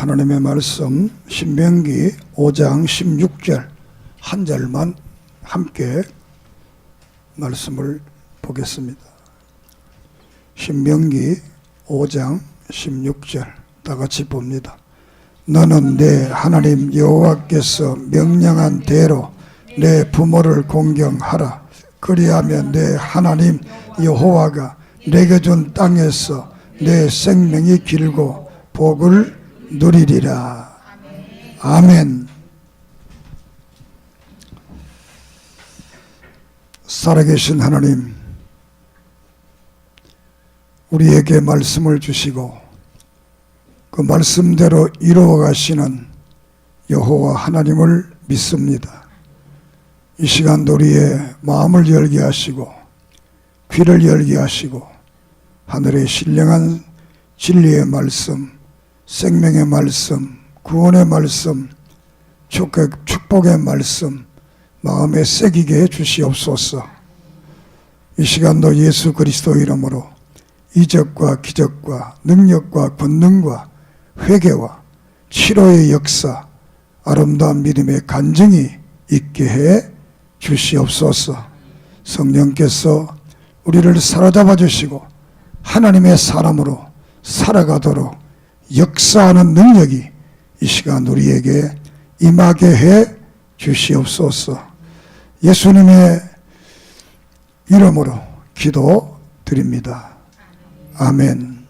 하나님의 말씀 신명기 5장 16절 한 절만 함께 말씀을 보겠습니다. 신명기 5장 16절 다 같이 봅니다. 너는 내 하나님 여호와께서 명령한 대로 내 부모를 공경하라. 그리하면 내 하나님 여호와가 내게 준 땅에서 내 생명이 길고 복을 누리리라. 아멘. 살아계신 하나님, 우리에게 말씀을 주시고 그 말씀대로 이루어 가시는 여호와 하나님을 믿습니다. 이 시간도 우리의 마음을 열게 하시고 귀를 열게 하시고 하늘의 신령한 진리의 말씀, 생명의 말씀, 구원의 말씀, 축복의 말씀 마음에 새기게 해 주시옵소서. 이 시간도 예수 그리스도 이름으로 이적과 기적과 능력과 권능과 회개와 치료의 역사, 아름다운 믿음의 간증이 있게 해 주시옵소서. 성령께서 우리를 사로잡아 주시고 하나님의 사람으로 살아가도록 역사하는 능력이 이 시간 우리에게 임하게 해 주시옵소서. 예수님의 이름으로 기도드립니다. 아멘.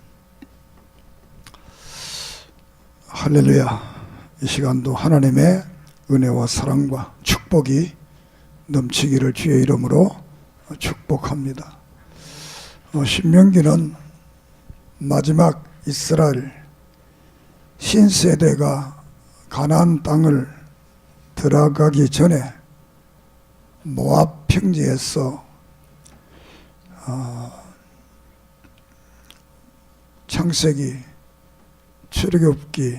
할렐루야. 이 시간도 하나님의 은혜와 사랑과 축복이 넘치기를 주의 이름으로 축복합니다. 신명기는 마지막 이스라엘 신세대가 가나안 땅을 들어가기 전에 모압 평지에서 창세기, 출애굽기,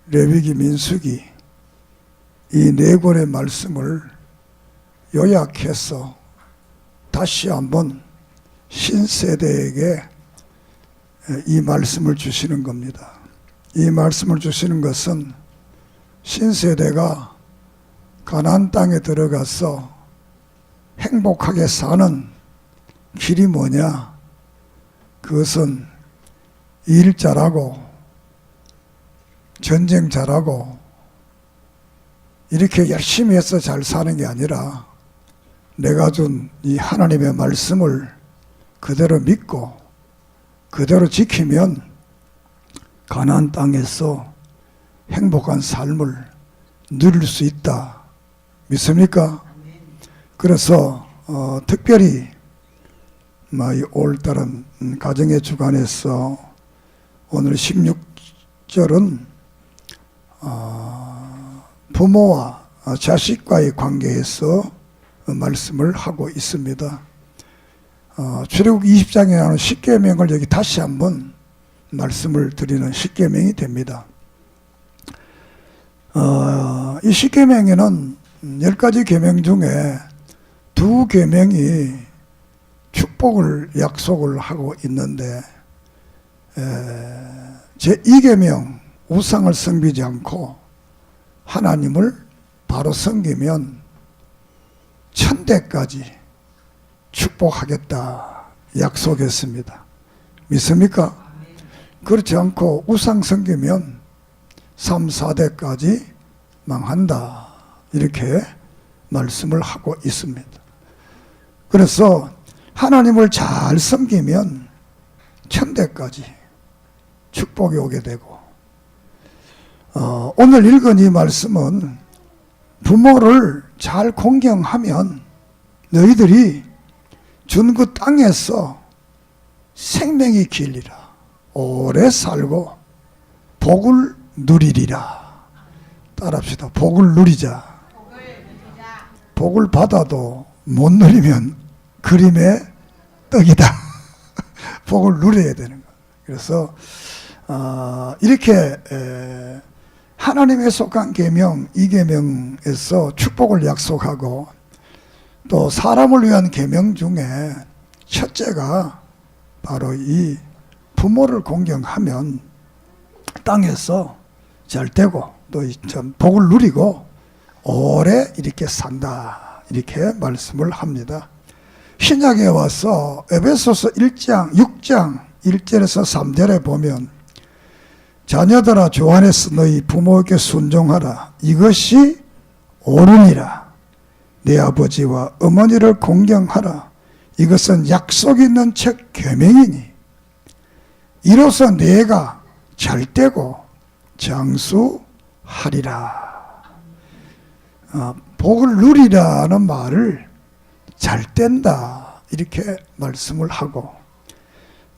레위기, 민수기 이 네 권의 말씀을 요약해서 다시 한번 신세대에게 이 말씀을 주시는 겁니다. 이 말씀을 주시는 것은 신세대가 가나안 땅에 들어가서 행복하게 사는 길이 뭐냐? 그것은 일 잘하고 전쟁 잘하고 이렇게 열심히 해서 잘 사는 게 아니라 내가 준 이 하나님의 말씀을 그대로 믿고 그대로 지키면 가나안 땅에서 행복한 삶을 누릴 수 있다. 믿습니까? 그래서 특별히 올달은 가정의 주간에서 오늘 16절은 부모와 자식과의 관계에서 말씀을 하고 있습니다. 출애굽 20장에 나오는 십계명을 여기 다시 한번 말씀을 드리는 십계명이 됩니다. 이 십계명에는 10가지 계명 중에 2계명이 축복을 약속을 하고 있는데 제2계명 우상을 섬기지 않고 하나님을 바로 섬기면 천대까지 축복하겠다 약속했습니다. 믿습니까? 그렇지 않고 우상 섬기면 3, 4대까지 망한다 이렇게 말씀을 하고 있습니다. 그래서 하나님을 잘 섬기면 천대까지 축복이 오게 되고 오늘 읽은 이 말씀은 부모를 잘 공경하면 너희들이 준 그 땅에서 생명이 길리라. 오래 살고 복을 누리리라. 따라합시다. 복을 누리자. 복을 받아도 못 누리면 그림의 떡이다. 복을 누려야 되는 거예요. 그래서 이렇게 하나님의 속한 계명, 이 계명에서 축복을 약속하고 또 사람을 위한 계명 중에 첫째가 바로 이 부모를 공경하면 땅에서 잘 되고 또 참 복을 누리고 오래 이렇게 산다, 이렇게 말씀을 합니다. 신약에 와서 에베소서 1장 6장 1절에서 3절에 보면 자녀들아 주 안에서 너희 부모에게 순종하라. 이것이 옳으니라. 내 아버지와 어머니를 공경하라. 이것은 약속 있는 책 계명이니 이로써 내가 잘되고 장수하리라. 복을 누리라는 말을 잘된다 이렇게 말씀을 하고,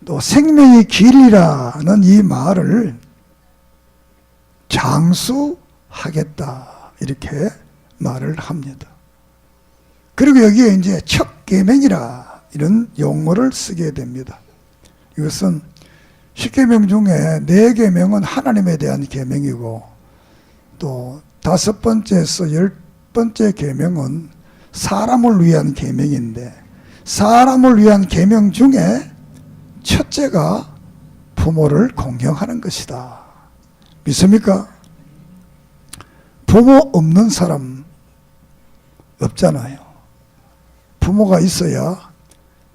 또 생명의 길이라는 이 말을 장수하겠다 이렇게 말을 합니다. 그리고 여기에 이제 첫 계명이라 이런 용어를 쓰게 됩니다. 이것은 10계명 중에 4계명은 하나님에 대한 계명이고, 또 5번째에서 10번째 계명은 사람을 위한 계명인데, 사람을 위한 계명 중에 첫째가 부모를 공경하는 것이다. 믿습니까? 부모 없는 사람 없잖아요. 부모가 있어야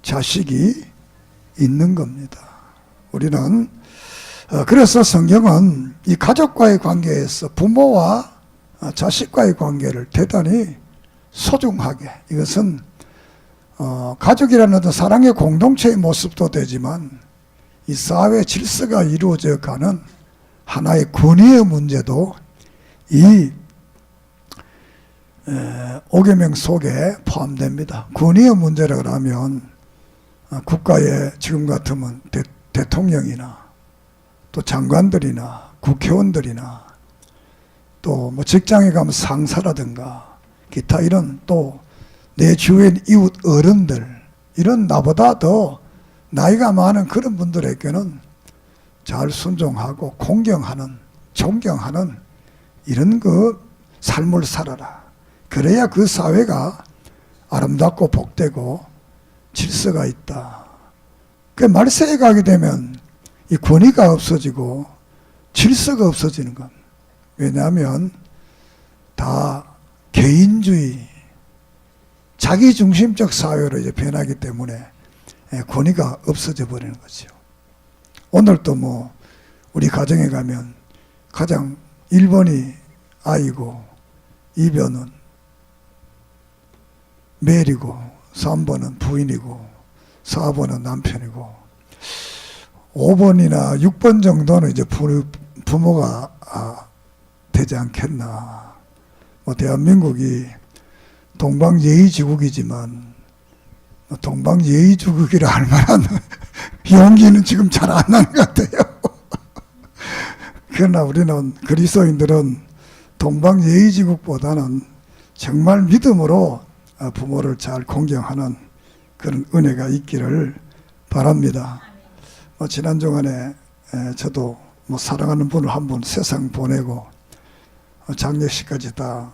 자식이 있는 겁니다. 우리는 그래서 성경은 이 가족과의 관계에서 부모와 자식과의 관계를 대단히 소중하게, 이것은 가족이라는 어떤 사랑의 공동체의 모습도 되지만 이 사회 질서가 이루어져 가는 하나의 권위의 문제도 이 5계명 속에 포함됩니다. 권위의 문제라고 하면 국가의 지금 같으면 대통령이나 또 장관들이나 국회의원들이나 또 뭐 직장에 가면 상사라든가 기타 이런, 또 내 주위엔 이웃 어른들, 이런 나보다 더 나이가 많은 그런 분들에게는 잘 순종하고 공경하는, 존경하는 이런 그 삶을 살아라. 그래야 그 사회가 아름답고 복되고 질서가 있다. 그 말세에 가게 되면 이 권위가 없어지고 질서가 없어지는 겁니다. 왜냐하면 다 개인주의, 자기중심적 사회로 이제 변하기 때문에 권위가 없어져 버리는 거죠. 오늘도 뭐 우리 가정에 가면 가장 1번이 아이고, 2번은 매리고, 3번은 부인이고, 4번은 남편이고, 5번이나 6번 정도는 이제 부모가 되지 않겠나. 뭐 대한민국이 동방예의지국이지만 동방예의지국이라 할 만한 용기는 지금 잘 안 나는 것 같아요. 그러나 우리는 그리스도인들은 동방예의지국보다는 정말 믿음으로 부모를 잘 공경하는 그런 은혜가 있기를 바랍니다. 지난 주간에 저도 사랑하는 분을 한 분 세상 보내고 장례식까지 다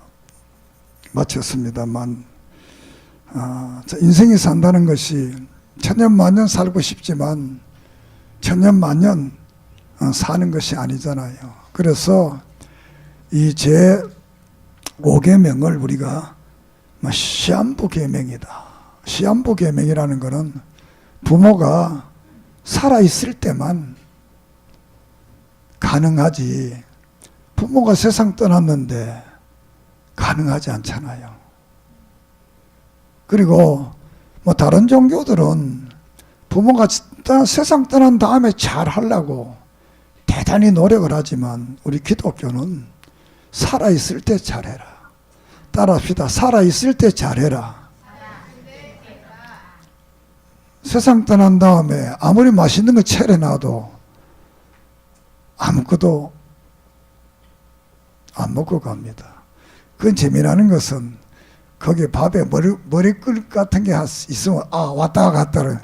마쳤습니다만, 인생이 산다는 것이 천년만년 살고 싶지만 천년만년 사는 것이 아니잖아요. 그래서 이 제 5계명을 우리가 시한부 계명이다. 시한부 계명이라는 것은 부모가 살아있을 때만 가능하지, 부모가 세상 떠났는데 가능하지 않잖아요. 그리고 뭐 다른 종교들은 부모가 세상 떠난 다음에 잘 하려고 대단히 노력을 하지만, 우리 기독교는 살아있을 때 잘해라. 따라합시다. 살아있을 때 잘해라. 세상 떠난 다음에 아무리 맛있는 거 차려놔도 아무것도 안 먹고 갑니다. 그건 재미나는 것은 거기에 밥에 머리끌 같은 게 있으면 왔다가 갔다를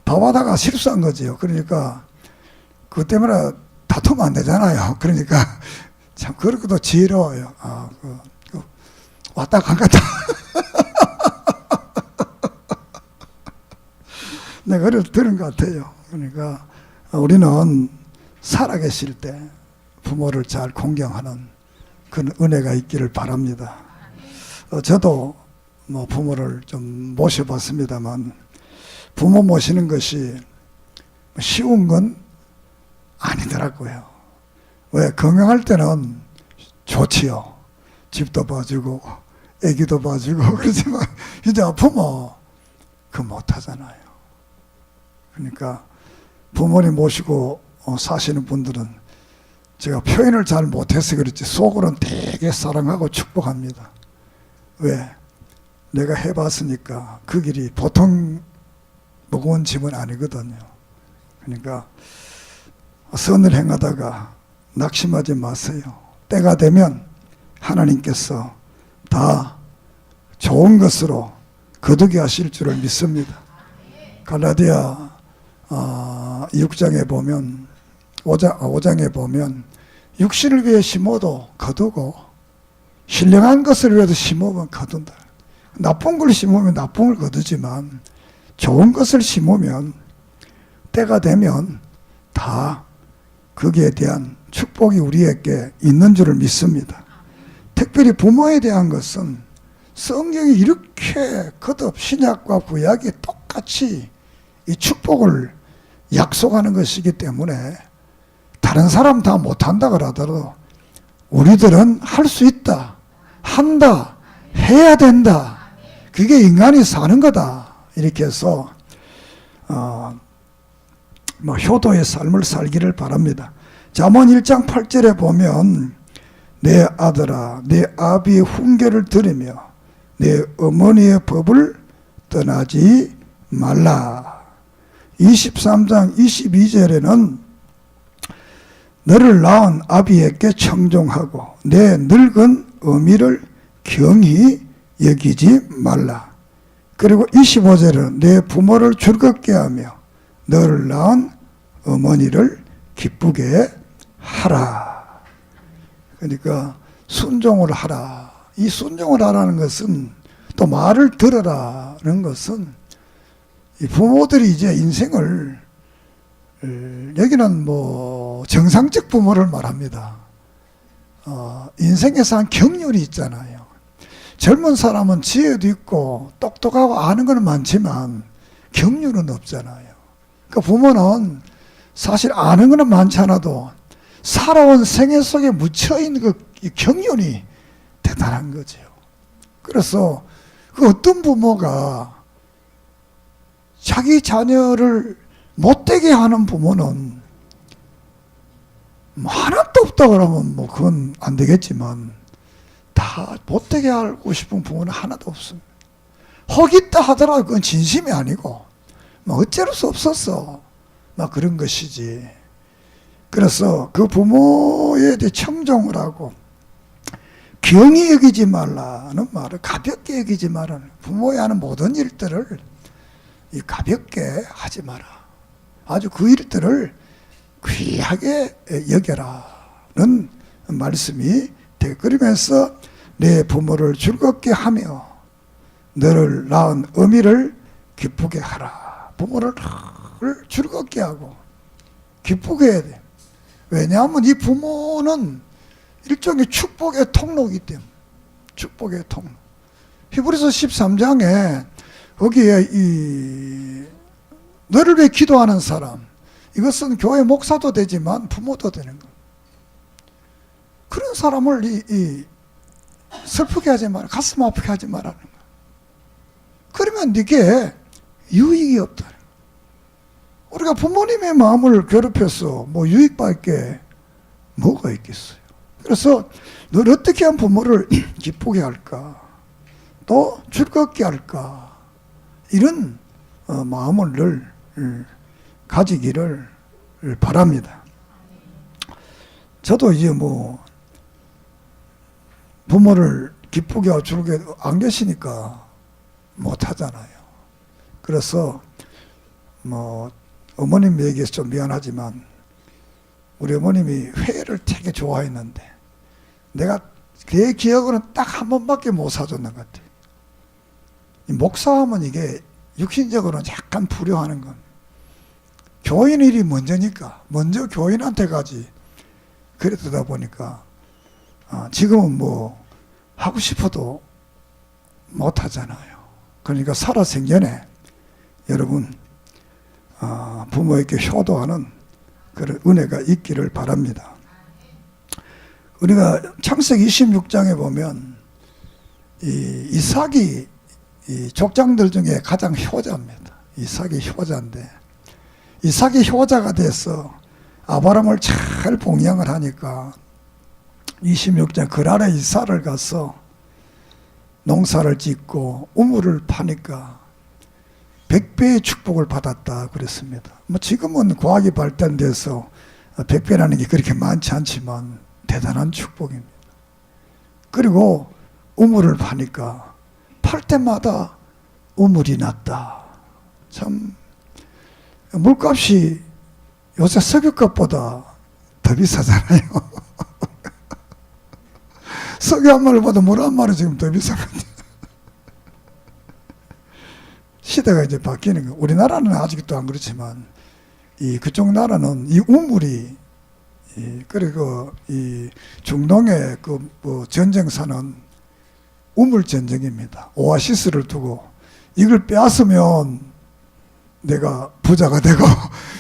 밥하다가 실수한 거지요. 그러니까 그것 때문에 다투면 안 되잖아요. 그러니까 참 그렇게도 지혜로워요. 왔다 갔다. 내가 그걸 들은 것 같아요. 그러니까 우리는 살아계실 때 부모를 잘 공경하는 그런 은혜가 있기를 바랍니다. 저도 뭐 부모를 좀 모셔봤습니다만 부모 모시는 것이 쉬운 건 아니더라고요. 왜? 건강할 때는 좋지요. 집도 봐주고 애기도 봐주고 그렇지만 이제 아프면 그 못하잖아요. 그러니까 부모님 모시고 사시는 분들은 제가 표현을 잘 못해서 그렇지 속으로는 되게 사랑하고 축복합니다. 왜? 내가 해봤으니까 그 길이 보통 무거운 짐은 아니거든요. 그러니까 선을 행하다가 낙심하지 마세요. 때가 되면 하나님께서 다 좋은 것으로 거두게 하실 줄을 믿습니다. 갈라디아 6장에 보면 5장에 보면 육신을 위해 심어도 거두고 신령한 것을 위해서 심으면 거둔다. 나쁜 걸 심으면 나쁜 걸 거두지만 좋은 것을 심으면 때가 되면 다 거기에 대한 축복이 우리에게 있는 줄을 믿습니다. 특별히 부모에 대한 것은 성경이 이렇게 거듭 신약과 구약이 똑같이 이 축복을 약속하는 것이기 때문에 다른 사람 다 못한다 그러더라도 우리들은 할 수 있다, 한다, 해야 된다. 그게 인간이 사는 거다. 이렇게 해서 효도의 삶을 살기를 바랍니다. 잠언 1장 8절에 보면 내 아들아 내 아비의 훈계를 들으며 내 어머니의 법을 떠나지 말라. 23장 22절에는 너를 낳은 아비에게 청종하고 내 늙은 어미를 경히 여기지 말라. 그리고 25절은 내 부모를 즐겁게 하며 너를 낳은 어머니를 기쁘게 하라. 그러니까 순종을 하라. 이 순종을 하라는 것은 또 말을 들어라는 것은 이 부모들이 이제 인생을 여기는 뭐 정상적 부모를 말합니다. 인생에서 한 경륜이 있잖아요. 젊은 사람은 지혜도 있고 똑똑하고 아는 건 많지만 경륜은 없잖아요. 그러니까 부모는 사실 아는 건 많지 않아도 살아온 생애 속에 묻혀있는 그 경륜이 대단한 거죠. 그래서 그 어떤 부모가 자기 자녀를 못되게 하는 부모는 뭐 하나도 없다 그러면 뭐 그건 안 되겠지만 다 못되게 하고 싶은 부모는 하나도 없습니다. 혹 있다 하더라도 그건 진심이 아니고 뭐 어쩔 수 없었어 막 그런 것이지. 그래서 그 부모에 대해 청종을 하고 경히 여기지 말라는 말을 가볍게 여기지 말라는, 부모에 하는 모든 일들을 가볍게 하지 마라. 아주 그 일들을 귀하게 여겨라는 말씀이 되고, 그러면서 내 부모를 즐겁게 하며 너를 낳은 어미를 기쁘게 하라. 부모를 즐겁게 하고 기쁘게 해야 돼. 왜냐하면 이 부모는 일종의 축복의 통로이기 때문에. 축복의 통로. 히브리서 13장에 거기에 너를 위해 기도하는 사람, 이것은 교회 목사도 되지만 부모도 되는 것. 그런 사람을 슬프게 하지 마라, 가슴 아프게 하지 말라는 거. 그러면 이게 유익이 없다. 우리가 부모님의 마음을 괴롭혀서 뭐 유익받을 게 뭐가 있겠어요. 그래서 널 어떻게 하면 부모를 기쁘게 할까, 또 즐겁게 할까, 이런 마음을 늘 가지기를 바랍니다. 저도 이제 뭐 부모를 기쁘게 하고 즐겁게 안 계시니까 못 하잖아요. 그래서 뭐 어머님 얘기해서 좀 미안하지만 우리 어머님이 회를 되게 좋아했는데 내가 내 기억으로는 딱 한 번밖에 못 사줬는 것 같아요. 목사하면 이게 육신적으로는 약간 불효하는 건, 교인 일이 먼저니까 먼저 교인한테 가지 그러다 보니까 지금은 뭐 하고 싶어도 못 하잖아요. 그러니까 살아생전에 여러분 부모에게 효도하는 그런 은혜가 있기를 바랍니다. 우리가 창세기 26장에 보면 이삭이 이 족장들 중에 가장 효자입니다. 이삭이 효자인데 이삭이 효자가 돼서 아브라함을 잘 봉양을 하니까 26장 그랄의 이삭을 가서 농사를 짓고 우물을 파니까 100배의 축복을 받았다 그랬습니다. 뭐 지금은 과학이 발달돼서 100배라는 게 그렇게 많지 않지만 대단한 축복입니다. 그리고 우물을 파니까 팔 때마다 우물이 났다. 참 물값이 요새 석유값보다 더 비싸잖아요. 석유 한 마리보다 물 한 마리 지금 더 비싸거든요. 시대가 이제 바뀌는 거. 우리나라는 아직도 안 그렇지만 그쪽 나라는 이 우물이 그리고 이 중동의 뭐 전쟁사는 우물 전쟁입니다. 오아시스를 두고 이걸 빼앗으면 내가 부자가 되고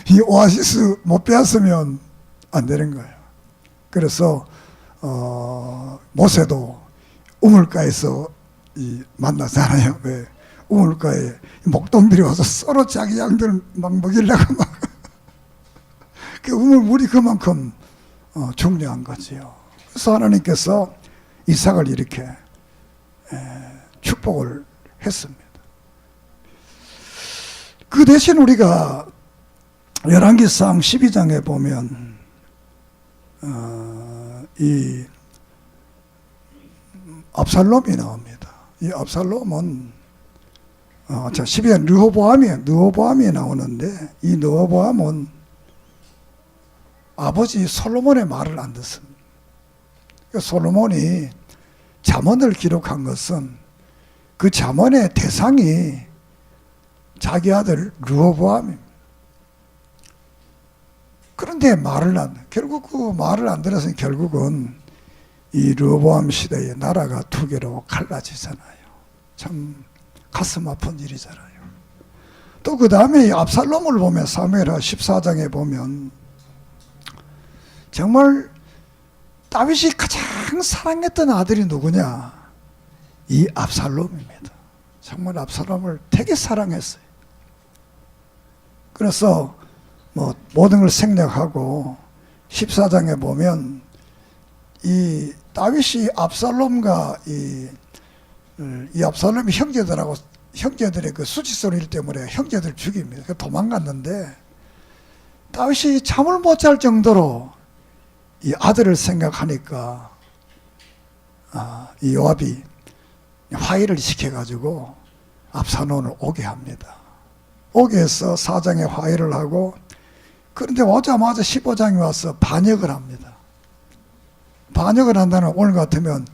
이 오아시스 못 빼앗으면 안 되는 거예요. 그래서 모세도 우물가에서 만나잖아요. 왜? 우물가에 목동들이 와서 서로 자기 양들 막 먹이려고 막 그 우물 물이 그만큼 중요한 거지요. 그래서 하나님께서 이삭을 이렇게 축복을 했습니다. 그 대신 우리가 열왕기상 12장에 보면 이 압살롬이 나옵니다. 이 압살롬은 12장 르호보암이 나오는데 이 르호보암은 아버지 솔로몬의 말을 안 듣습니다. 솔로몬이 잠언을 기록한 것은 그 잠언의 대상이 자기 아들 르호보암입니다. 그런데 결국 그 말을 안 들어서 결국은 이 르호보암 시대에 나라가 두 개로 갈라지잖아요. 참 가슴 아픈 일이잖아요. 또 그 다음에 압살롬을 보면 사무엘하 14장에 보면 정말 다윗이 가장 사랑했던 아들이 누구냐? 이 압살롬입니다. 정말 압살롬을 되게 사랑했어요. 그래서 뭐 모든 걸 생략하고 14장에 보면 이 다윗이 압살롬과 이 압살롬이 형제들의 그 수치스러운 일 때문에 형제들 죽입니다. 도망갔는데 다윗이 잠을 못 잘 정도로 이 아들을 생각하니까 이 요압이 화해를 시켜가지고 압살롬을 오게 합니다. 오게 해서 4장에 화해를 하고 그런데 오자마자 15장에 와서 반역을 합니다. 반역을 한다는 오늘 같으면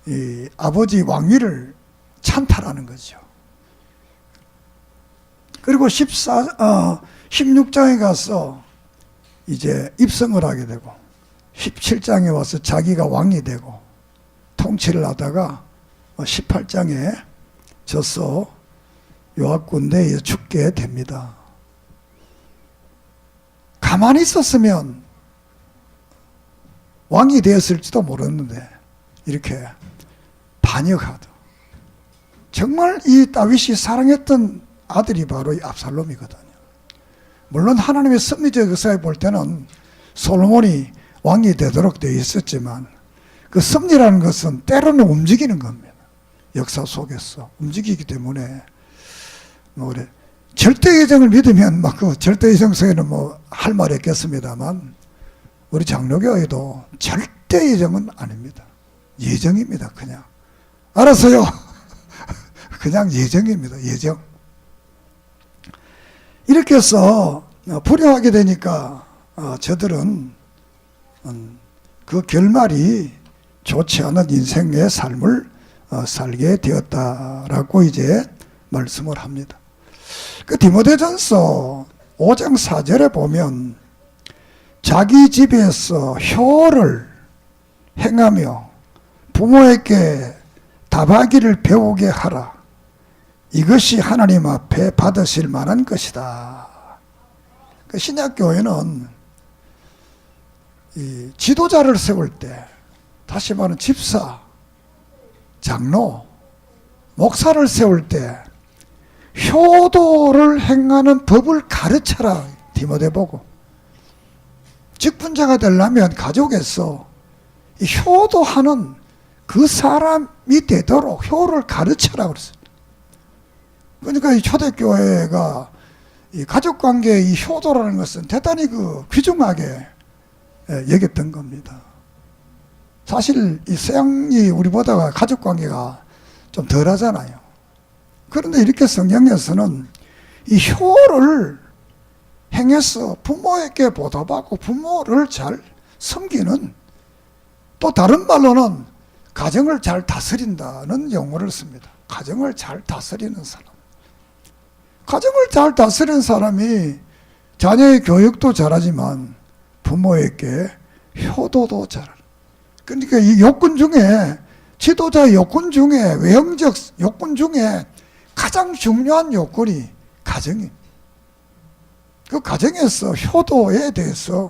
이 아버지 왕위를 찬탈하는 거죠. 그리고 16장에 가서 이제 입성을 하게 되고 17장에 와서 자기가 왕이 되고 통치를 하다가 18장에 져서 요압 군대에 죽게 됩니다. 가만히 있었으면 왕이 되었을지도 모르는데 이렇게 반역하다. 정말 이 다윗이 사랑했던 아들이 바로 이 압살롬이거든요. 물론 하나님의 섭리적 역사에 볼 때는 솔로몬이 왕이 되도록 되어 있었지만 그 섭리라는 것은 때로는 움직이는 겁니다. 역사 속에서 움직이기 때문에 뭐 그래 절대 예정을 믿으면 막 그 절대 예정 속에는 뭐 할 말이 있겠습니다만 우리 장로교회도 절대 예정은 아닙니다. 예정입니다. 그냥 알았어요. 그냥 예정입니다. 예정. 이렇게 해서 불효하게 되니까 저들은 그 결말이 좋지 않은 인생의 삶을 살게 되었다라고 이제 말씀을 합니다. 그 디모데전서 5장 4절에 보면 자기 집에서 효를 행하며 부모에게 답하기를 배우게 하라. 이것이 하나님 앞에 받으실 만한 것이다. 그 신약교회는 이 지도자를 세울 때, 다시 말하는 집사, 장로, 목사를 세울 때 효도를 행하는 법을 가르쳐라. 디모데 보고. 직분자가 되려면 가족에서 이 효도하는 그 사람이 되도록 효를 가르쳐라 그랬어요. 그러니까 이 초대교회가 이 가족관계의 이 효도라는 것은 대단히 귀중하게 여겼던 겁니다. 사실 이 서양이 우리보다 가족관계가 좀 덜하잖아요. 그런데 이렇게 성경에서는 이 효를 행해서 부모에게 보답하고 부모를 잘 섬기는, 또 다른 말로는 가정을 잘 다스린다는 용어를 씁니다. 가정을 잘 다스리는 사람. 가정을 잘 다스리는 사람이 자녀의 교육도 잘하지만 부모에게 효도도 잘하는. 그러니까 이 요건 중에, 지도자의 요건 중에, 외형적 요건 중에 가장 중요한 요건이 가정입니다. 그 가정에서 효도에 대해서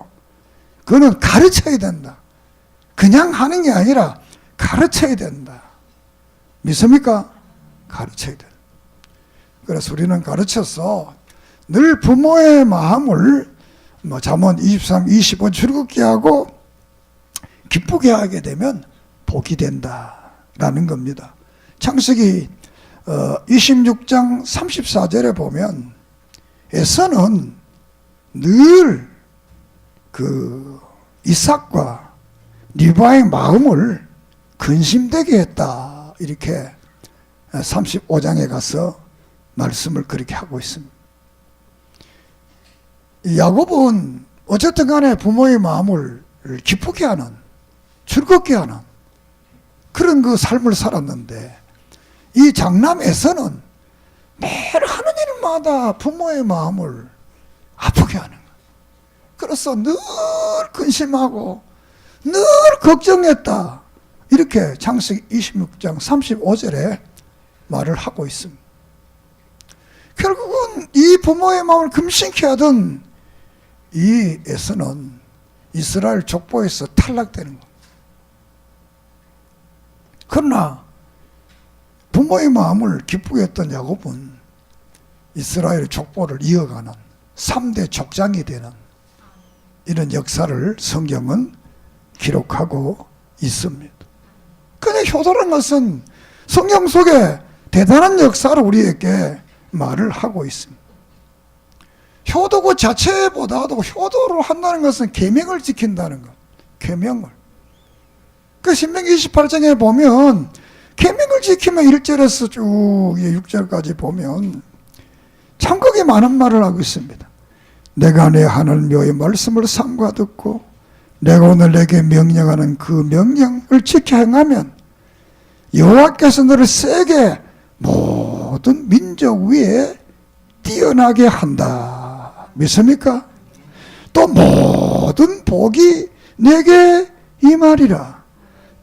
그거는 가르쳐야 된다. 그냥 하는 게 아니라 가르쳐야 된다. 믿습니까? 가르쳐야 된다. 그래서 우리는 가르쳐서 늘 부모의 마음을 잠언 23, 25 즐겁게 하고 기쁘게 하게 되면 복이 된다라는 겁니다. 창세기 26장 34절에 보면 에서는 늘 이삭과 리브가의 마음을 근심되게 했다. 이렇게 35장에 가서 말씀을 그렇게 하고 있습니다. 야곱은 어쨌든 간에 부모의 마음을 기쁘게 하는, 즐겁게 하는 그런 삶을 살았는데, 이 장남 에서는 매일 하는 일마다 부모의 마음을 아프게 하는 거예요. 그래서 늘 근심하고 늘 걱정했다. 이렇게 창세기 26장 35절에 말을 하고 있습니다. 결국은 이 부모의 마음을 금신케 하던 이 에서는 이스라엘 족보에서 탈락되는 겁니다. 그러나 부모의 마음을 기쁘게 했던 야곱은 이스라엘 족보를 이어가는 3대 족장이 되는 이런 역사를 성경은 기록하고 있습니다. 그런데 효도라는 것은 성경 속에 대단한 역사를 우리에게 말을 하고 있습니다. 효도 그 자체보다도 효도를 한다는 것은 계명을 지킨다는 것. 계명을. 그 신명기 28장에 보면 계명을 지키면 1절에서 쭉 6절까지 보면 참 그게 많은 말을 하고 있습니다. 내가 내 하나님 여호와의 말씀을 삼가 듣고 내가 오늘 내게 명령하는 그 명령을 지켜 행하면 여호와께서 너를 세게 모든 민족 위에 뛰어나게 한다. 믿습니까? 또 모든 복이 내게 임하리라.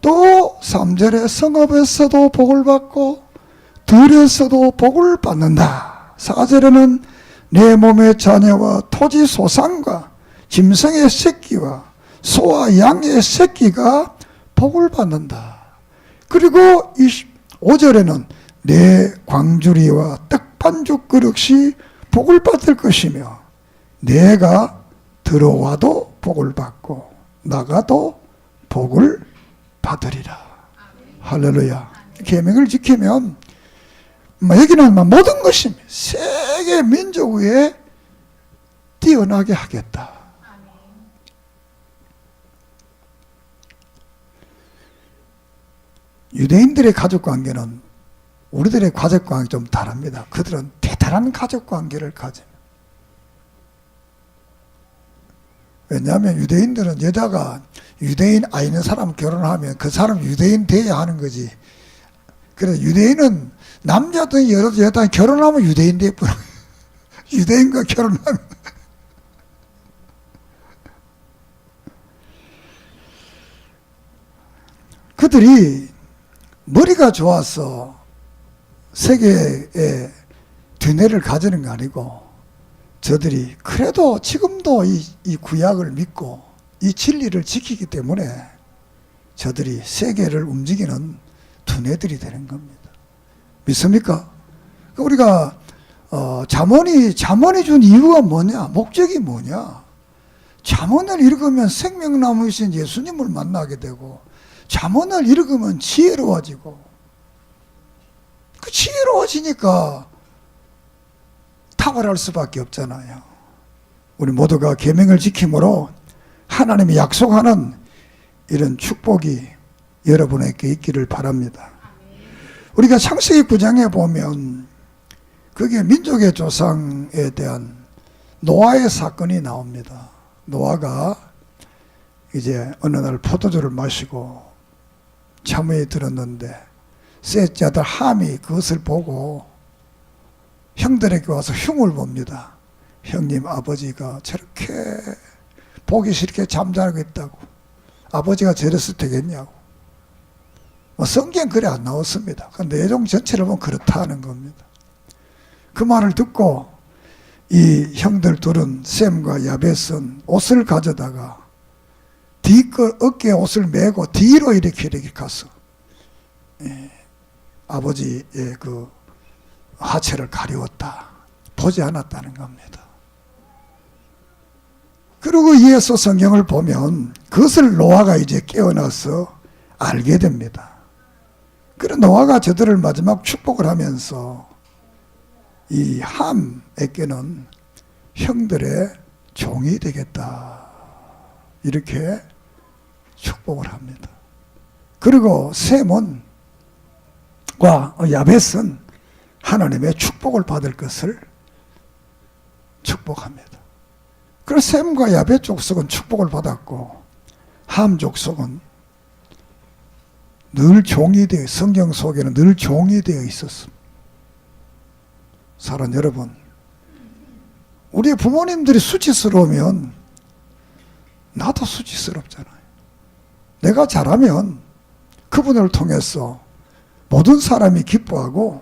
또 3절에 성읍에서도 복을 받고 들에서도 복을 받는다. 4절에는 내 몸의 자녀와 토지 소산과 짐승의 새끼와 소와 양의 새끼가 복을 받는다. 그리고 5절에는 내 광주리와 떡반죽 그릇이 복을 받을 것이며 내가 들어와도 복을 받고 나가도 복을 받으리라. 할렐루야. 계명을 지키면 여기는 모든 것이 세계 민족 위에 뛰어나게 하겠다. 유대인들의 가족관계는 우리들의 가족관계 좀 다릅니다. 그들은 대단한 가족관계를 가집니다. 왜냐하면 유대인들은 여자가 유대인 아니는 사람 결혼하면 그 사람 유대인 돼야 하는 거지. 그래서 유대인은 남자든 여자든 결혼하면 유대인 돼버려. 유대인과 결혼하면 그들이 머리가 좋아서 세계의 두뇌를 가지는 거 아니고 저들이 그래도 지금도 이 구약을 믿고 이 진리를 지키기 때문에 저들이 세계를 움직이는 두뇌들이 되는 겁니다. 믿습니까? 우리가 잠언이 준 이유가 뭐냐? 목적이 뭐냐? 잠언을 읽으면 생명나무이신 예수님을 만나게 되고 잠언을 읽으면 지혜로워지고 그 지혜로워지니까 탁월할 수밖에 없잖아요. 우리 모두가 계명을 지킴으로 하나님이 약속하는 이런 축복이 여러분에게 있기를 바랍니다. 우리가 창세기 9장에 보면 그게 민족의 조상에 대한 노아의 사건이 나옵니다. 노아가 이제 어느 날 포도주를 마시고 잠에 들었는데 셋째 아들 함이 그것을 보고 형들에게 와서 흉을 봅니다. 형님 아버지가 저렇게 보기 싫게 잠자고 있다고. 아버지가 저랬을 테겠냐고. 성경 글에 안 나왔습니다. 그 내용 전체를 보면 그렇다는 겁니다. 그 말을 듣고 이 형들 둘은 셈과 야벳은 옷을 가져다가 어깨에 옷을 메고 뒤로 이렇게 가서 아버지의 그 하체를 가리웠다. 보지 않았다는 겁니다. 그리고 이어서 성경을 보면 그것을 노아가 이제 깨어나서 알게 됩니다. 그래서 노아가 저들을 마지막 축복을 하면서 이 함에게는 형들의 종이 되겠다. 이렇게 축복을 합니다. 그리고 셈과 야벳은 하나님의 축복을 받을 것을 축복합니다. 그래서 셈과 야벳 족속은 축복을 받았고 함 족속은 늘 종이 되어 성경 속에는 늘 종이 되어 있었습니다. 사랑 여러분, 우리 부모님들이 수치스러우면 나도 수치스럽잖아요. 내가 잘하면 그분을 통해서 모든 사람이 기뻐하고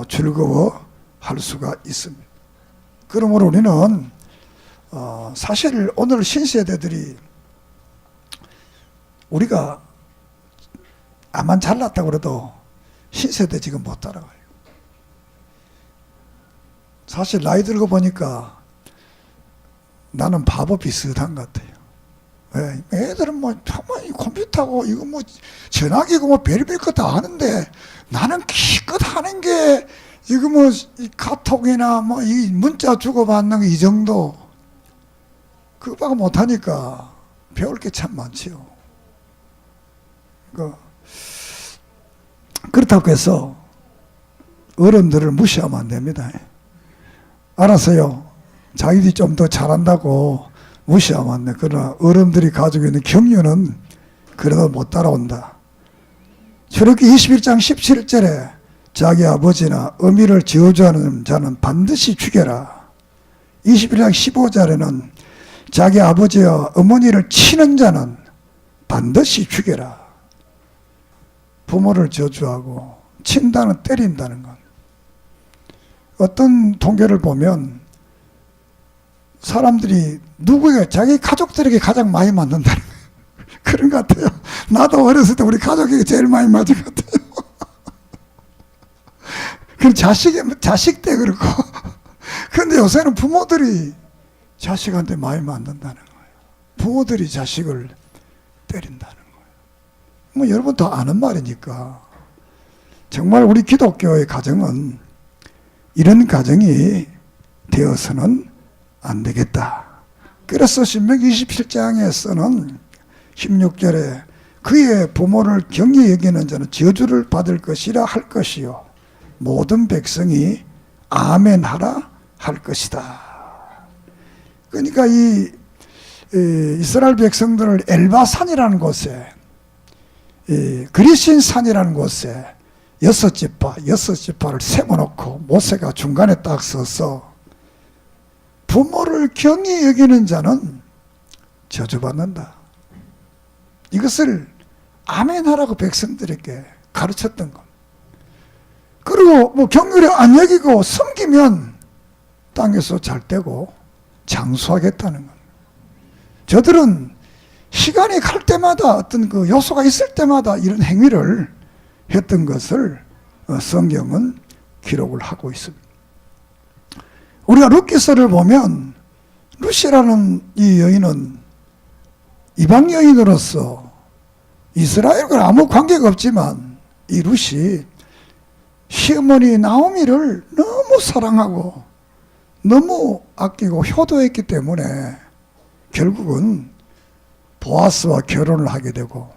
즐거워할 수가 있습니다. 그러므로 우리는 사실 오늘 신세대들이 우리가 아만 잘났다고 그래도 신세대 지금 못 따라가요. 사실 나이 들고 보니까 나는 바보 비슷한 것 같아요. 애들은 뭐 정말 컴퓨터고 이거 뭐 전화기고 뭐 별별 거 다 하는데 나는 기껏 하는 게 이거 뭐 이 카톡이나 뭐 이 문자 주고받는 거 이 정도 그거밖에 못하니까 배울 게 참 많지요. 그렇다고 해서 어른들을 무시하면 안 됩니다. 알았어요. 자기들이 좀 더 잘한다고 무시하면 안 돼. 그러나 어른들이 가지고 있는 경륜은 그래도 못 따라온다. 출애굽기 21장 17절에 자기 아버지나 어미를 저주하는 자는 반드시 죽여라. 21장 15절에는 자기 아버지와 어머니를 치는 자는 반드시 죽여라. 부모를 저주하고 친다는 때린다는 것. 어떤 통계를 보면 사람들이 누구에게 자기 가족들에게 가장 많이 맞는다는 거예요. 그런 것 같아요. 나도 어렸을 때 우리 가족에게 제일 많이 맞은 것 같아요. 그 자식 때 그렇고. 그런데 요새는 부모들이 자식한테 많이 맞는다는 거예요. 부모들이 자식을 때린다는 거예요. 뭐 여러분 다 아는 말이니까. 정말 우리 기독교의 가정은 이런 가정이 되어서는 안 되겠다. 그래서 신명기 27장에서는 16절에 그의 부모를 경히 여기는 자는 저주를 받을 것이라 할 것이요 모든 백성이 아멘 하라 할 것이다. 그러니까 이 이스라엘 백성들을 엘바산이라는 곳에 그리신 산이라는 곳에 여섯 지파를 세워놓고 모세가 중간에 딱 서서 부모를 경히 여기는 자는 저주받는다. 이것을 아멘하라고 백성들에게 가르쳤던 것. 그리고 뭐 경륜에 안 여기고 섬기면 땅에서 잘 되고 장수하겠다는 것. 저들은 시간이 갈 때마다 어떤 그 요소가 있을 때마다 이런 행위를 했던 것을 성경은 기록을 하고 있습니다. 우리가 룻기서를 보면 룻이라는 이 여인은 이방 여인으로서 이스라엘과 아무 관계가 없지만 이 룻이 시어머니 나오미를 너무 사랑하고 너무 아끼고 효도했기 때문에 결국은 보아스와 결혼을 하게 되고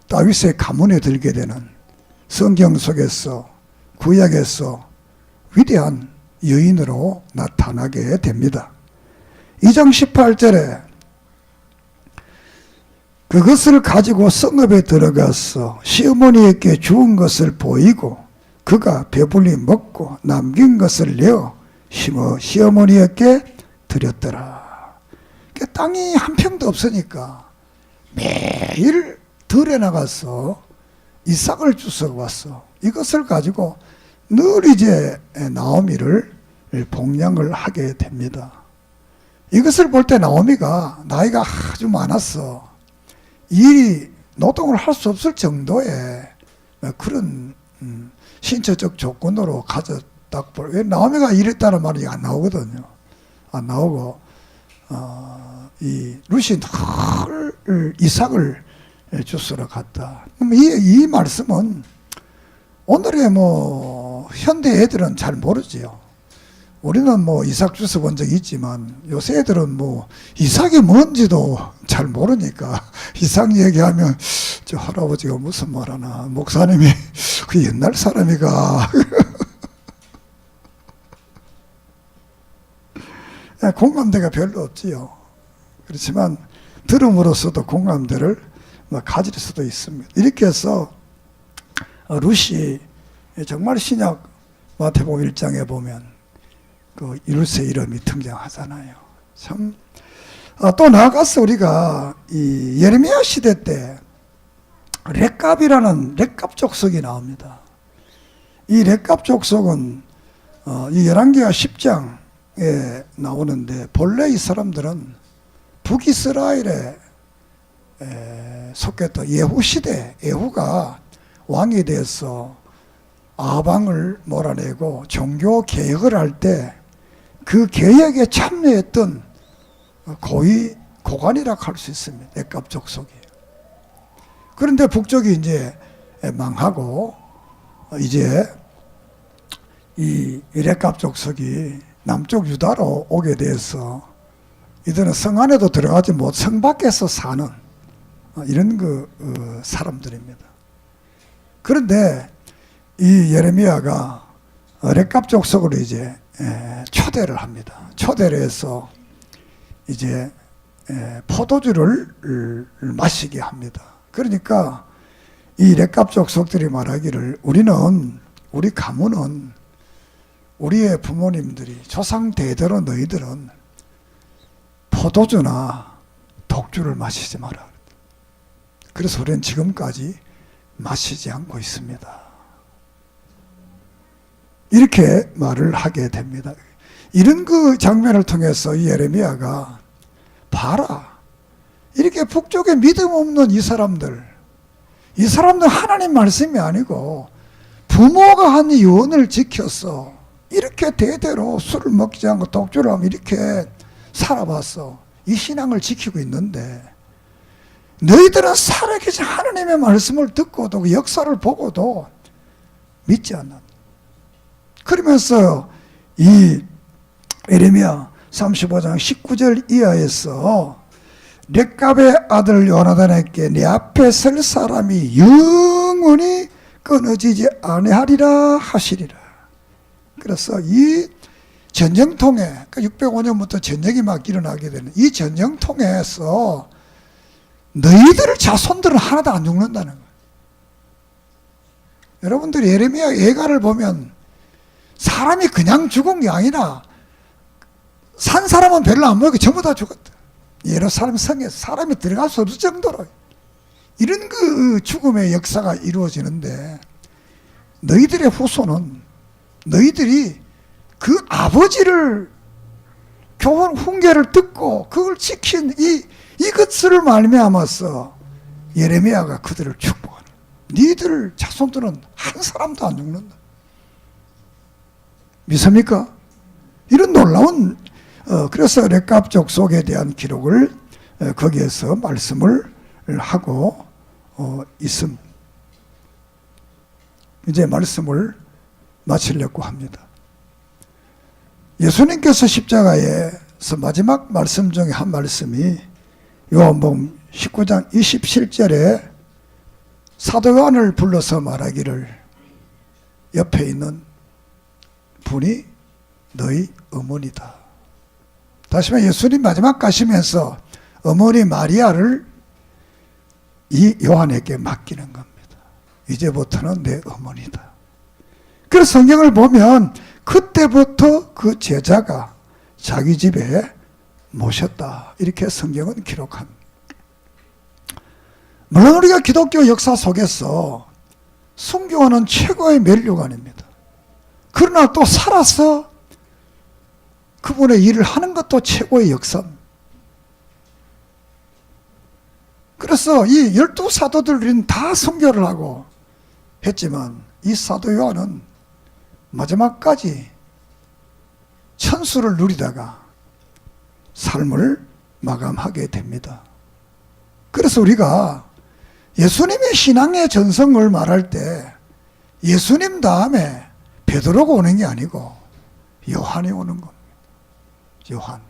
다윗의 가문에 들게 되는 성경 속에서 구약에서 위대한 여인으로 나타나게 됩니다. 2장 18절에 그것을 가지고 성읍에 들어가서 시어머니에게 주은 것을 보이고 그가 배불리 먹고 남긴 것을 내어 시어머니에게 드렸더라. 땅이 한 평도 없으니까 매일 들에 나가서 이삭을 주워 왔어. 이것을 가지고 늘 이제 나오미를 복양을 하게 됩니다. 이것을 볼 때 나오미가 나이가 아주 많았어. 이 노동을 할 수 없을 정도의 그런 신체적 조건으로 가졌다고. 왜 나오미가 이랬다는 말이 안 나오거든요. 안 나오고 이 룻이 늘 이삭을 주스러 갔다. 이 말씀은 오늘의 뭐 현대 애들은 잘 모르지요. 우리는 뭐 이삭 주스 본 적이 있지만 요새 애들은 뭐 이삭이 뭔지도 잘 모르니까 이삭 얘기하면 저 할아버지가 무슨 말 하나, 목사님이 그 옛날 사람이가 공감대가 별로 없지요. 그렇지만 들음으로써도 공감대를 가질 수도 있습니다. 이렇게 해서 룻이 정말 신약 마태복음 1장에 보면 그 룻의 이름이 등장하잖아요. 참, 또 나아가서 우리가 이 예레미야 시대 때 렉갑이라는 렉갑 족속이 나옵니다. 이 렉갑 족속은 이 열왕기하 10장에 나오는데 본래 이 사람들은 북이스라엘에 속했던 예후 시대, 예후가 왕이 돼서 아방을 몰아내고 종교 개혁을 할 때 그 개혁에 참여했던 고관이라고 할 수 있습니다. 렉갑 족속이. 그런데 북쪽이 이제 망하고 이제 이 렉갑 족속이 남쪽 유다로 오게 돼서 이들은 성 안에도 들어가지 못, 성 밖에서 사는 이런 사람들입니다. 그런데 이 예레미야가 렉갑 족속으로 이제 초대를 합니다. 초대를 해서 이제 포도주를 마시게 합니다. 그러니까 이 렉갑 족속들이 말하기를 우리 가문은 우리의 부모님들이 조상 대대로 너희들은 포도주나 독주를 마시지 마라. 그래서 우리는 지금까지 마시지 않고 있습니다. 이렇게 말을 하게 됩니다. 이런 그 장면을 통해서 이 예레미야가 봐라. 이렇게 북쪽에 믿음 없는 이 사람들 하나님 말씀이 아니고 부모가 한 유언을 지켜서 이렇게 대대로 술을 먹지 않고 독주를 하면 이렇게 살아봤어. 이 신앙을 지키고 있는데 너희들은 살아계신 하나님의 말씀을 듣고도 그 역사를 보고도 믿지 않는다. 그러면서 이 예레미야 35장 19절 이하에서 렉갑의 아들 요나단에게 내 앞에 설 사람이 영원히 끊어지지 아니하리라 하시리라. 그래서 이 전쟁통에 605년부터 전쟁이 막 일어나게 되는 이 전쟁통에서 너희들 자손들은 하나도 안 죽는다는 거예요. 여러분들이 예레미야 예가를 보면 사람이 그냥 죽은 게 아니라 산 사람은 별로 안 모이고 전부 다 죽었다. 예루살렘 성에 사람이 들어갈 수 없을 정도로 이런 그 죽음의 역사가 이루어지는데, 너희들의 후손은 너희들이 그 아버지를 교훈 훈계를 듣고 그걸 지킨 이것을 말미암아서 예레미야가 그들을 축복하는, 니들 자손들은 한 사람도 안 죽는다. 믿습니까? 이런 놀라운 그래서 렉갑 족속에 대한 기록을 거기에서 말씀을 하고 있습니다. 이제 말씀을 마치려고 합니다. 예수님께서 십자가에서 마지막 말씀 중에 한 말씀이 요한복음 19장 27절에 사도 요한을 불러서 말하기를, 옆에 있는 분이 너희 어머니다. 다시 말해 예수님 마지막 가시면서 어머니 마리아를 이 요한에게 맡기는 겁니다. 이제부터는 내 어머니다. 그래서 성경을 보면 그때부터 그 제자가 자기 집에 모셨다, 이렇게 성경은 기록합니다. 물론 우리가 기독교 역사 속에서 순교는 최고의 면류관입니다. 그러나 또 살아서 그분의 일을 하는 것도 최고의 역사입니다. 그래서 이 12사도들은 다 순교를 하고 했지만 이 사도 요한은 마지막까지 천수를 누리다가 삶을 마감하게 됩니다. 그래서 우리가 예수님의 신앙의 전성을 말할 때 예수님 다음에 베드로가 오는 게 아니고 요한이 오는 겁니다. 요한.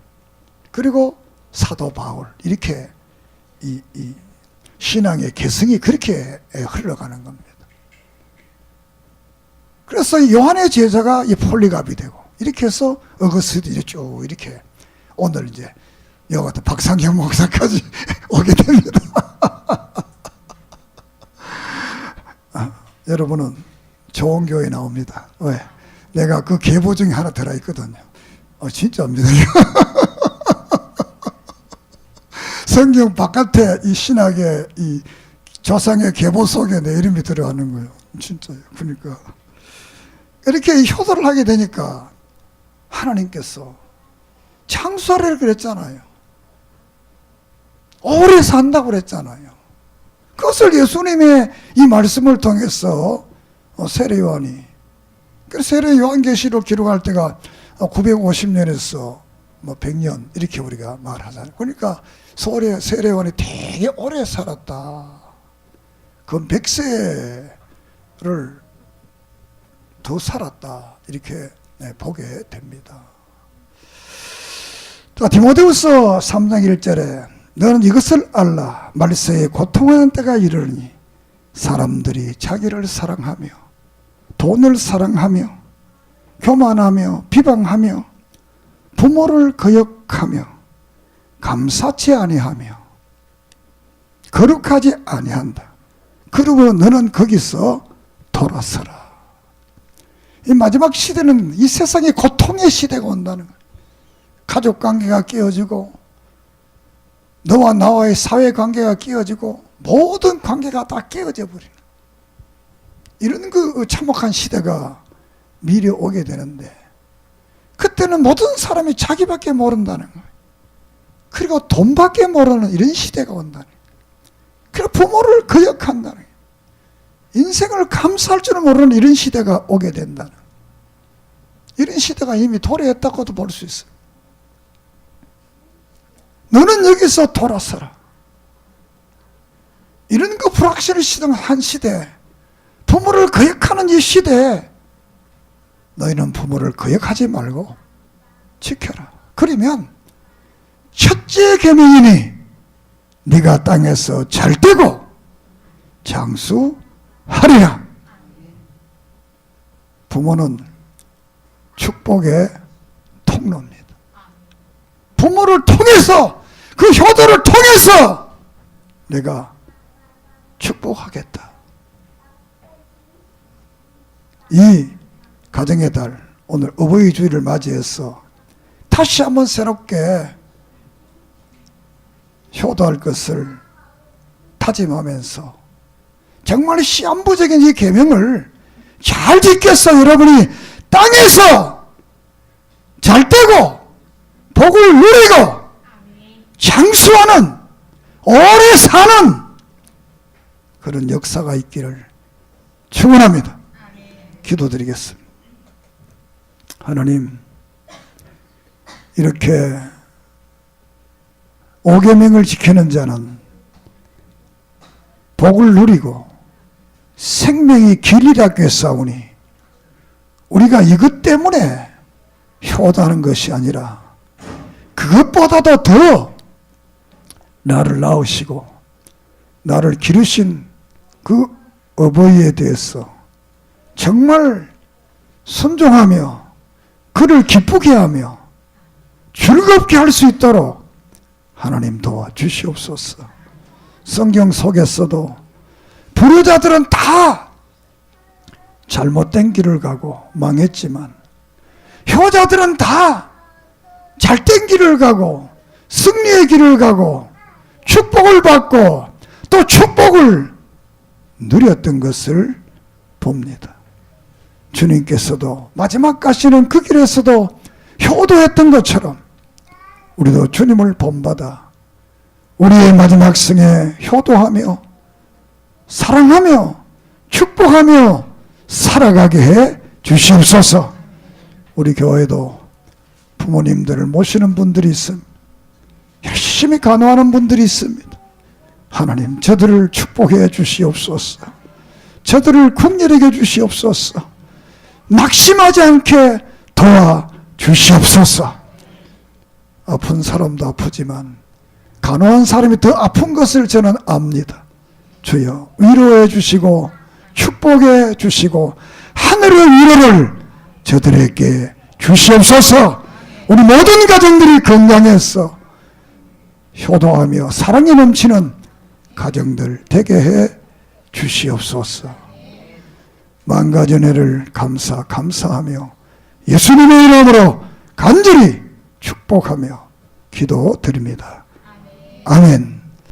그리고 사도 바울. 이렇게 이 신앙의 계승이 그렇게 흘러가는 겁니다. 그래서 이 요한의 제자가 이 폴리갑이 되고, 이렇게 해서 어거스틴이 쭉 이렇게 오늘 이제 여기 같은 박상경 목사까지 오게 됩니다. 여러분은 좋은 교회 나옵니다. 왜? 내가 그 계보 중에 하나 들어있거든요. 진짜입니다. 성경 바깥에 이 신학의 이 조상의 계보 속에 내 이름이 들어가는 거예요. 진짜요. 그러니까 이렇게 효도를 하게 되니까 하나님께서 창수하라고 그랬잖아요. 오래 산다고 그랬잖아요. 그것을 예수님의 이 말씀을 통해서 세례 요한이, 그래서 세례 요한계시록 기록할 때가 950년에서 100년 이렇게 우리가 말하잖아요. 그러니까 세례 요한이 되게 오래 살았다. 그 100세를 더 살았다. 이렇게 보게 됩니다. 디모데후서 3장 1절에 너는 이것을 알라. 말세에 고통하는 때가 이르니 사람들이 자기를 사랑하며 돈을 사랑하며 교만하며 비방하며 부모를 거역하며 감사치 아니하며 거룩하지 아니한다. 그러고 너는 거기서 돌아서라. 이 마지막 시대는 이 세상의 고통의 시대가 온다는 거예요. 가족관계가 깨어지고 너와 나와의 사회관계가 깨어지고 모든 관계가 다 깨어져 버리는 이런 그 참혹한 시대가 미래 오게 되는데, 그때는 모든 사람이 자기밖에 모른다는 거예요. 그리고 돈밖에 모르는 이런 시대가 온다는 거예요. 그리고 부모를 거역한다는 거예요. 인생을 감사할 줄 모르는 이런 시대가 오게 된다는 거예요. 이런 시대가 이미 도래했다고도 볼 수 있어요. 너는 여기서 돌아서라. 이런 그 불확실을 시동한 시대, 부모를 거역하는 이 시대에 너희는 부모를 거역하지 말고 지켜라. 그러면 첫째 계명이니 네가 땅에서 잘되고 장수하리라. 부모는 축복의 통로입니다. 부모를 통해서, 그 효도를 통해서 내가 축복하겠다. 이 가정의 달, 오늘 어버이 주일을 맞이해서 다시 한번 새롭게 효도할 것을 다짐하면서 정말 시한부적인 이 계명을 잘 지켜서 여러분이 땅에서 잘 되고 복을 누리고 장수하는 오래 사는 그런 역사가 있기를 축원합니다. 기도드리겠습니다. 하나님, 이렇게 오계명을 지키는 자는 복을 누리고 생명이 길이라고 했사오니 우리가 이것 때문에 효도하는 것이 아니라 그것보다도 더 나를 낳으시고 나를 기르신 그 어버이에 대해서 정말 순종하며 그를 기쁘게 하며 즐겁게 할 수 있도록 하나님 도와주시옵소서. 성경 속에서도 불효자들은 다 잘못된 길을 가고 망했지만 효자들은 다 잘된 길을 가고 승리의 길을 가고 축복을 받고 또 축복을 누렸던 것을 봅니다. 주님께서도 마지막 가시는 그 길에서도 효도했던 것처럼 우리도 주님을 본받아 우리의 마지막 생에 효도하며 사랑하며 축복하며 살아가게 해 주시옵소서. 우리 교회도 부모님들을 모시는 분들이 있습니다. 열심히 간호하는 분들이 있습니다. 하나님, 저들을 축복해 주시옵소서. 저들을 긍휼하게 주시옵소서. 낙심하지 않게 도와 주시옵소서. 아픈 사람도 아프지만 간호한 사람이 더 아픈 것을 저는 압니다. 주여, 위로해 주시고 축복해 주시고 하늘의 위로를 저들에게 주시옵소서. 우리 모든 가정들이 건강해서 효도하며 사랑이 넘치는 가정들 되게 해 주시옵소서. 만가지 은혜를 감사하며 예수님의 이름으로 간절히 축복하며 기도드립니다. 아멘.